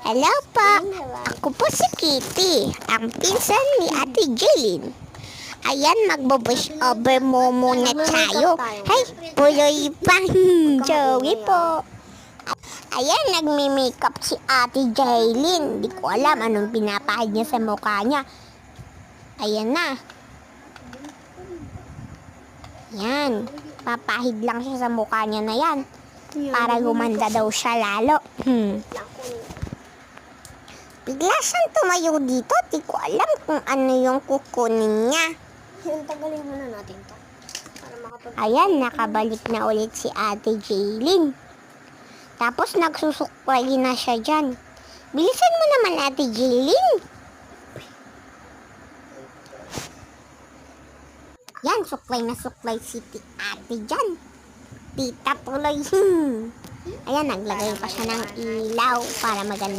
Hello po, ako po si Kitty, ang pinsan ni Ate Jaylin. Ayan, magbo-voice over mo muna tayo. Hey, puloy pa. Joey po. Ayan, nagmi-makeup si Ate Jaylin. Di ko alam anong pinapahid niya sa mukha niya. Ayan na. Yan, papahid lang siya sa mukha niya na yan. Para gumanda daw siya lalo. Bigla siyang tumayo dito. Di ko alam kung ano yung kukunin niya. Tagalin muna natin to. Para Ayan, nakabalik na ulit si Ate Jaylin. Tapos nagsusuklay na siya dyan. Bilisan mo naman, Ate Jaylin. Yan, suklay na suklay si Ate dyan. Tita tuloy. Ayan, naglagay pa siya ng ilaw para maganda